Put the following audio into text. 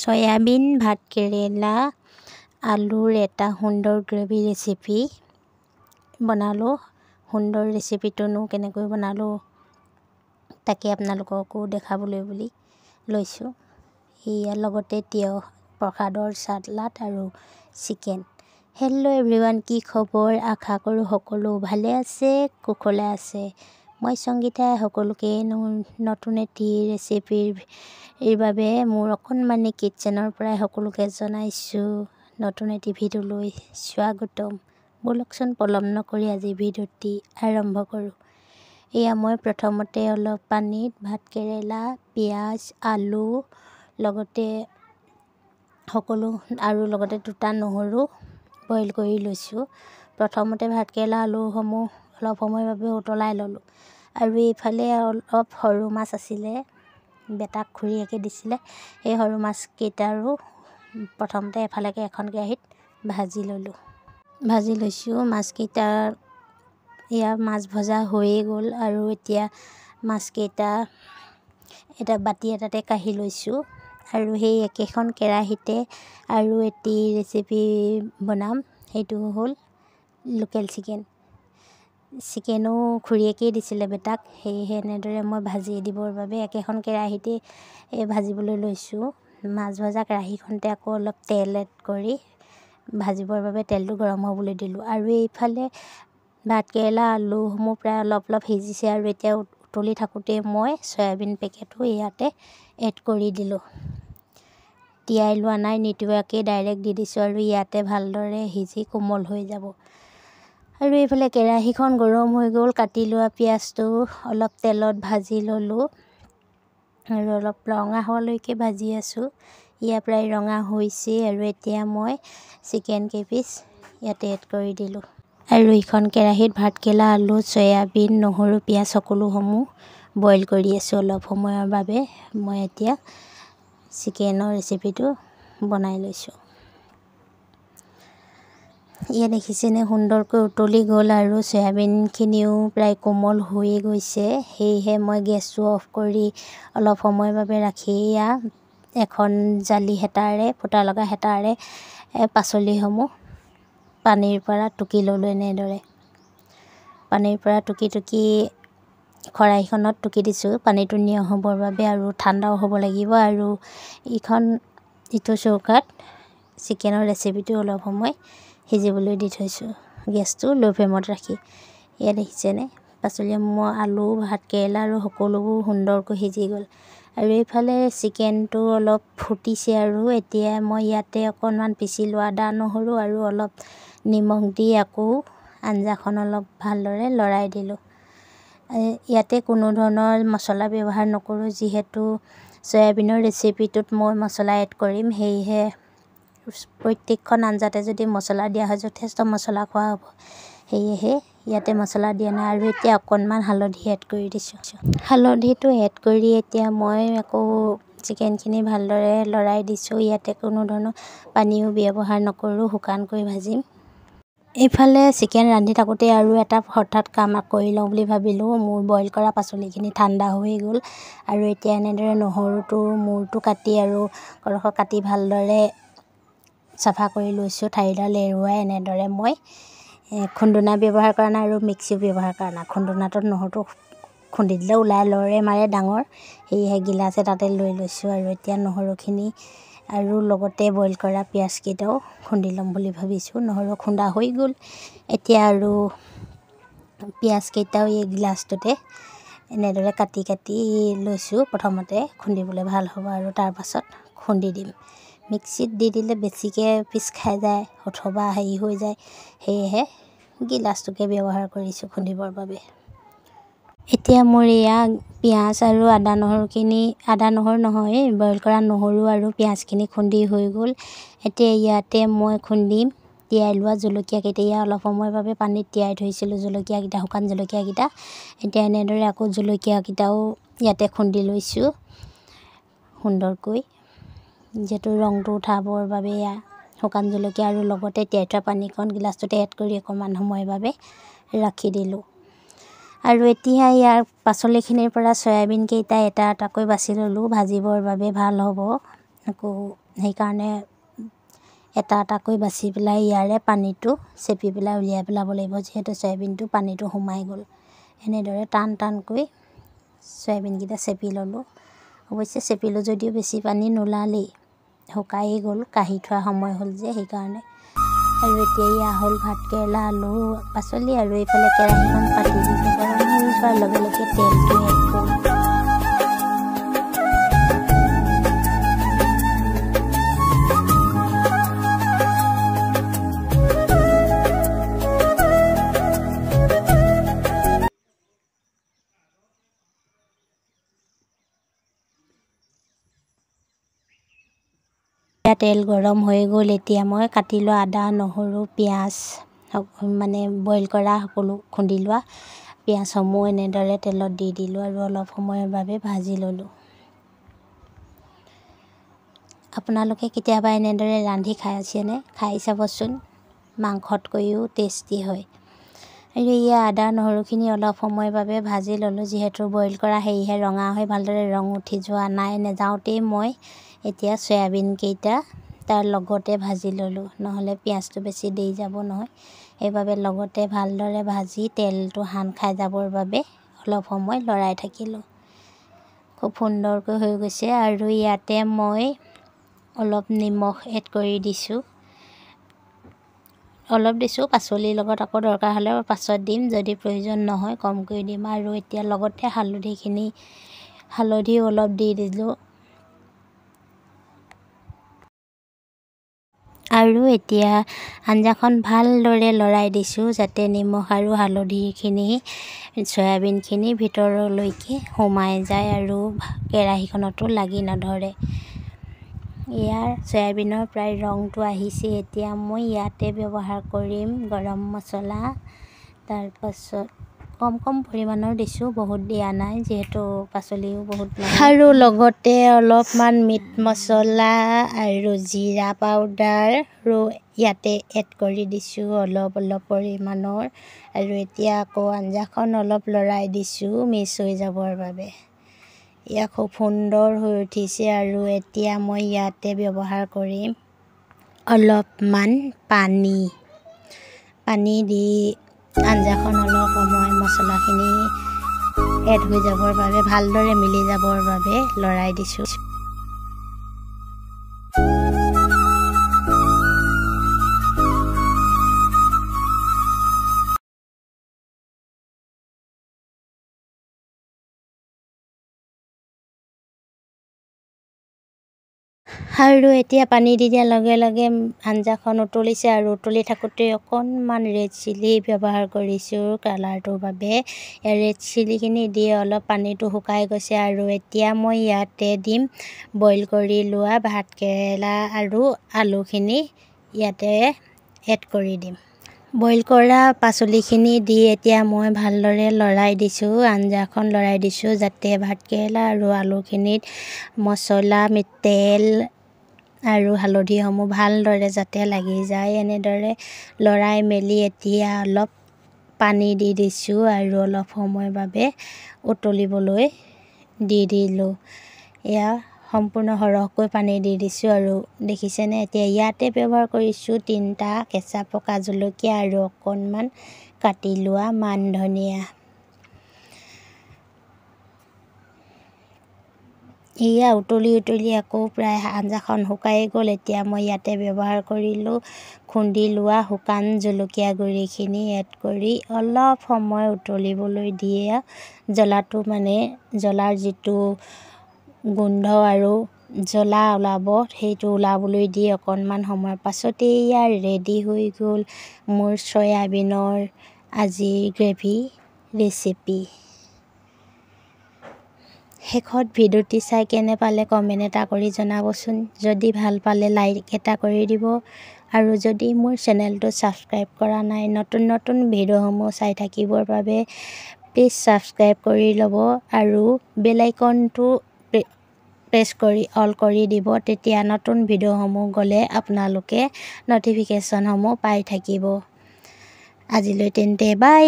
Soybean ভাতকেৰেলা আলুৰ এটা সুন্দৰ গ্ৰেভি ৰেচিপি বনালোঁ। সুন্দৰ ৰেচিপিটোনো কেনেকৈ বনালোঁ তাকে আপোনালোককো দেখাবলৈ বুলি লৈছোঁ। ইয়াৰ লগতে তিয়ঁহ, প্ৰসাদৰ চালাড আৰু চিকেন। হেল্ল' এভৰিৱান, কি খবৰ? আশা কৰোঁ সকলো ভালে আছে, কুশলে আছে। মই সংগীতাই সকলোকে নতুন এটি ৰেচিপিৰ বাবে মোৰ অকণমানি কিটচেনৰ পৰাই সকলোকে জনাইছোঁ নতুন এটি ভিডিঅ'লৈ স্বাগতম। ব'লকচোন পলম নকৰি আজি ভিডিঅ'টি আৰম্ভ কৰোঁ। এয়া মই প্ৰথমতে অলপ পানীত ভাতকেৰেলা, পিঁয়াজ, আলু লগতে লগতে 2টা নহৰু বইল কৰি লৈছোঁ। প্ৰথমতে ভাতকেৰেলা আলুসমূহ অলপ সময়ৰ বাবে উতলাই ল'লোঁ। আৰু এইফালে অলপ সৰু মাছ আছিলে, বেটাক খুৰীয়েকে দিছিলে। সেই সৰু মাছকেইটাৰো প্ৰথমতে এফালেকে এখন কেৰাহীত ভাজি লৈছোঁ। মাছকেইটাৰ মাছ ভজা হৈয়ে গ'ল আৰু এতিয়া মাছকেইটা এটা বাতি এটাতে কাঢ়ি লৈছোঁ। আৰু সেই একেখন কেৰাহীতে আৰু এটি ৰেচিপি বনাম, সেইটো হ'ল লোকেল চিকেনো খুৰীয়েকেই দিছিলে বেটাক, সেয়েহে এনেদৰে মই ভাজি দিবৰ বাবে একেখন কেৰাহীতে ভাজিবলৈ লৈছোঁ। মাছ ভজা কেৰাহীখনতে আকৌ অলপ তেল এড কৰি ভাজিবৰ বাবে তেলটো গৰম হ'বলৈ দিলোঁ। আৰু এইফালে ভাতকেৰেলা আলুসমূহ প্ৰায় অলপ সিজিছে আৰু এতিয়া উতলি থাকোঁতেই মই চয়াবিন পেকেটো ইয়াতে এড কৰি দিলোঁ। তিয়াই লোৱা নাই, নিতিওৱাকৈ ডাইৰেক্ট দি দিছোঁ আৰু ইয়াতে ভালদৰে সিজি কোমল হৈ যাব। আৰু এইফালে কেৰাহীখন গৰম হৈ গ'ল। কাটি লোৱা পিঁয়াজটো অলপ তেলত ভাজি ল'লোঁ আৰু অলপ ৰঙা হোৱালৈকে ভাজি আছোঁ। ইয়াৰ প্ৰায় ৰঙা হৈছেই আৰু এতিয়া মই চিকেন কেইপিচ ইয়াতে এড কৰি দিলোঁ। আৰু এইখন কেৰাহীত ভাতকেৰেলা, আলু, চয়াবিন, নহৰু, পিঁয়াজ সকলোসমূহ বইল কৰি আছোঁ অলপ সময়ৰ বাবে। মই এতিয়া চিকেনৰ ৰেচিপিটো বনাই লৈছোঁ। ইয়াত দেখিছেনে সুন্দৰকৈ উতলি গ'ল আৰু চয়াবিনখিনিও প্ৰায় কোমল হৈয়ে গৈছে। সেয়েহে মই গেছটো অফ কৰি অলপ সময়ৰ বাবে ৰাখি এখন জালি হেতাৰে, ফুটা লগা হেতাৰে পাচলিসমূহ পানীৰ পৰা টুকি ল'লোঁ। এনেদৰে পানীৰ পৰা টুকি খৰাহীখনত টুকি দিছোঁ, পানীটো নিয়ৰ হ'বৰ বাবে আৰু ঠাণ্ডাও হ'ব লাগিব। আৰু ইটো চৌকাত চিকেনৰ ৰেচিপিটো অলপ সময় সিজিবলৈ দি থৈছোঁ, গেছটো ল' ফ্লেমত ৰাখি। ইয়াত দেখিছেনে পাচলিসমূহ, আলু, ভাতকেৰেলা আৰু সকলোবোৰ সুন্দৰকৈ সিজি গ'ল। আৰু এইফালে চিকেনটো অলপ ফুটিছে আৰু এতিয়া মই ইয়াতে অকণমান পিচি লোৱা আদা, নহৰু আৰু অলপ নিমখ দি আকৌ আঞ্জাখন অলপ ভালদৰে লৰাই দিলোঁ। ইয়াতে কোনো ধৰণৰ মছলা ব্যৱহাৰ নকৰোঁ, যিহেতু চয়াবিনৰ ৰেচিপিটোত মই মছলা এড কৰিম। সেয়েহে প্ৰত্যেকখন আঞ্জাতে যদি মছলা দিয়া হয় যথেষ্ট মছলা খোৱা হ'ব, সেয়েহে ইয়াতে মছলা দিয়া নাই। আৰু এতিয়া অকণমান হালধি এড কৰি দিছোঁ। হালধিটো এড কৰি এতিয়া মই আকৌ চিকেনখিনি ভালদৰে লৰাই দিছোঁ। ইয়াতে কোনো ধৰণৰ পানীও ব্যৱহাৰ নকৰোঁ, শুকানকৈ ভাজিম। এইফালে চিকেন ৰান্ধি থাকোঁতে আৰু এটা হঠাৎ কাম কৰি লওঁ বুলি ভাবিলোঁ। মোৰ বইল কৰা পাচলিখিনি ঠাণ্ডা হৈ গ'ল আৰু এতিয়া এনেদৰে নহৰুটো মূৰটো কাটি আৰু কলহৰ কাটি ভালদৰে চাফা কৰি লৈছোঁ, ঠাৰিডাল এৰুৱাই। এনেদৰে মই খুন্দুনা ব্যৱহাৰ কৰা নাই আৰু মিক্সিও ব্যৱহাৰ কৰা নাই। খুন্দুনাটোত নহৰুটো খুন্দি দিলে ওলাই লৰে মাৰে ডাঙৰ, সেয়েহে গিলাচ এটাতে লৈ লৈছোঁ। আৰু এতিয়া নহৰুখিনি আৰু লগতে বইল কৰা পিঁয়াজকেইটাও খুন্দি ল'ম বুলি ভাবিছোঁ। নহৰু খুন্দা হৈ গ'ল। এতিয়া আৰু পিঁয়াজকেইটাও এই গিলাচটোতে এনেদৰে কাটি লৈছোঁ। প্ৰথমতে খুন্দিবলৈ ভাল হ'ব আৰু তাৰপাছত খুন্দি দিম। মিক্সিত দি দিলে বেছিকৈ পিচ খাই যায় অথবা হেৰি হৈ যায়, সেয়েহে গিলাচটোকে ব্যৱহাৰ কৰিছোঁ খুন্দিবৰ বাবে। এতিয়া মোৰ পিঁয়াজ আৰু আদা নহৰু নহয়, বইল কৰা নহৰু আৰু পিঁয়াজখিনি খুন্দি হৈ গ'ল। এতিয়া ইয়াতে মই খুন্দিম তিয়াই লোৱা জলকীয়াকেইটা। অলপ সময়ৰ বাবে পানীত তিয়াই থৈছিলোঁ জলকীয়াকেইটা, শুকান জলকীয়াকেইটা। এতিয়া এনেদৰে আকৌ জলকীয়াকেইটাও ইয়াতে খুন্দি লৈছোঁ সুন্দৰকৈ, যিহেতু ৰংটো উঠাবৰ বাবে শুকান জলকীয়া আৰু লগতে তিয়াই থোৱা পানীকণ গিলাচটোতে এড কৰি অকণমান সময়ৰ বাবে ৰাখি দিলোঁ। আৰু এতিয়া ইয়াৰ পাচলিখিনিৰ পৰা চয়াবিনকেইটা এটা এটাকৈ বাছি ল'লোঁ, ভাজিবৰ বাবে ভাল হ'ব। আকৌ সেইকাৰণে এটা এটাকৈ বাছি পেলাই ইয়াৰে পানীটো চেপি পেলাই উলিয়াই পেলাব লাগিব, যিহেতু চয়াবিনটো পানীটো সোমাই গ'ল। এনেদৰে টান টানকৈ চয়াবিনকেইটা চেপি ল'লোঁ। অৱশ্যে চেপিলোঁ যদিও বেছি পানী নোলালেই, শুকাই গ'ল, কাঢ়ি থোৱা সময় হ'ল যে সেইকাৰণে। আৰু এতিয়া এয়া হ'ল ভাতকেৰেলা, আলু, পাচলি আৰু এইফালে কেৰাহীখন পাতি দিলোঁ। গৰম হৈ যোৱাৰ লগে লগে তেলটো এড কৰোঁ। তেল গৰম হৈ গ'ল। এতিয়া মই কাটি লোৱা আদা, নহৰু, পিঁয়াজ মানে বইল কৰা সকলো খুন্দি লোৱা পিঁয়াজসমূহ এনেদৰে তেলত দি দিলোঁ আৰু অলপ সময়ৰ বাবে ভাজি ল'লোঁ। আপোনালোকে কেতিয়াবা এনেদৰে ৰান্ধি খাইছেনে? খাই চাবচোন, মাংসতকৈও টেষ্টি হয়। আৰু এয়া আদা নহৰুখিনি অলপ সময়ৰ বাবে ভাজি ল'লোঁ, যিহেতু বইল কৰা সেয়েহে ৰঙা হৈ ভালদৰে ৰং উঠি যোৱা নাই। নেযাওঁতেই মই এতিয়া চয়াবিনকেইটা তাৰ লগতে ভাজি ল'লোঁ, নহ'লে পিঁয়াজটো বেছি দেৰি যাব নহয়। সেইবাবে লগতে ভালদৰে ভাজি তেলটো সান খাই যাবৰ বাবে অলপ সময় লৰাই থাকিলোঁ। খুব সুন্দৰকৈ হৈ গৈছে। আৰু ইয়াতে মই অলপ নিমখ এড কৰি দিছোঁ। অলপ দিছোঁ, পাচলিৰ লগত আকৌ দৰকাৰ হ'লে পাছত দিম, যদি প্ৰয়োজন নহয় কমকৈ দিম। আৰু এতিয়া লগতে হালধিও অলপ দি দিলোঁ। আৰু এতিয়া আঞ্জাখন ভালদৰে লৰাই দিছোঁ, যাতে নিমখ আৰু হালধিখিনি চয়াবিনখিনি ভিতৰলৈকে সোমাই যায় আৰু কেৰাহীখনতো লাগি নধৰে। ইয়াৰ চয়াবিনৰ প্ৰায় ৰংটো আহিছে। এতিয়া মই ইয়াতে ব্যৱহাৰ কৰিম গৰম মছলা, তাৰপাছত কম পৰিমাণৰ দিছোঁ, বহুত দিয়া নাই, যিহেতু পাচলিও বহুত লাগে। আৰু লগতে অলপমান মিট মছলা আৰু জিৰা পাউডাৰ ইয়াতে এড কৰি দিছোঁ অলপ পৰিমাণৰ। আৰু এতিয়া আকৌ আঞ্জাখন অলপ লৰাই দিছোঁ মিক্স হৈ যাবৰ বাবে। এয়া খুব সুন্দৰ হৈ উঠিছে। আৰু এতিয়া মই ইয়াতে ব্যৱহাৰ কৰিম অলপমান পানী দি আঞ্জাখন অলপ সময় মছলাখিনি এড হৈ যাবৰ বাবে, ভালদৰে মিলি যাবৰ বাবে লৰাই দিছোঁ। আৰু এতিয়া পানী দি দিয়াৰ লগে লগে আঞ্জাখন উতলিছে, আৰু উতলি থাকোঁতে অকণমান ৰেড চিলি ব্যৱহাৰ কৰিছোঁ কালাৰটোৰ বাবে। ৰেড চিলিখিনি দি অলপ পানীটো শুকাই গৈছে। আৰু এতিয়া মই ইয়াতে দিম বইল কৰি লোৱা ভাতকেৰেলা আৰু আলুখিনি ইয়াতে এড কৰি দিম। বইল কৰা পাচলিখিনি দি এতিয়া মই ভালদৰে লৰাই দিছোঁ, আঞ্জাখন লৰাই দিছোঁ, যাতে ভাতকেৰেলা আৰু আলুখিনিত মছলা, তেল আৰু হালধিসমূহ ভালদৰে যাতে লাগি যায়। এনেদৰে লৰাই মেলি এতিয়া অলপ পানী দি দিছোঁ আৰু অলপ সময়ৰ বাবে উতলিবলৈ দি দিলোঁ। এয়া সম্পূৰ্ণ সৰহকৈ পানী দি দিছোঁ। আৰু দেখিছেনে, এতিয়া ইয়াতে ব্যৱহাৰ কৰিছোঁ 3টা কেঁচা পকা জলকীয়া আৰু অকণমান কাটি লোৱা মান ধনিয়া। এয়া উতলি আকৌ প্ৰায় আঞ্জাখন শুকাই গ'ল। এতিয়া মই ইয়াতে ব্যৱহাৰ কৰিলোঁ খুন্দি লোৱা শুকান জলকীয়া গুড়িখিনি এড কৰি অলপ সময় উতলিবলৈ দিয়ে। জ্বলাটো মানে জ্বলাৰ যিটো গোন্ধ আৰু জ্বলা ওলাব, সেইটো ওলাবলৈ দি অকণমান সময়ৰ পাছতেই ইয়াৰ ৰেডি হৈ গ'ল মোৰ চয়াবিনৰ আজিৰ গ্ৰেভি ৰেচিপি। শেষত ভিডিঅ'টি চাই কেনে পালে কমেণ্ট এটা কৰি জনাবচোন। যদি ভাল পালে লাইক এটা কৰি দিব। আৰু যদি মোৰ চেনেলটো ছাবস্ক্ৰাইব কৰা নাই, নতুন ভিডিঅ'সমূহ চাই থাকিবৰ বাবে প্লিজ ছাবস্ক্ৰাইব কৰি ল'ব আৰু বেল আইকনটো প্ৰেছ কৰি অল কৰি দিব। তেতিয়া নতুন ভিডিঅ'সমূহ গ'লে আপোনালোকে ন'টিফিকেশ্যনসমূহ পাই থাকিব। আজিলৈ তেন্তে বাই।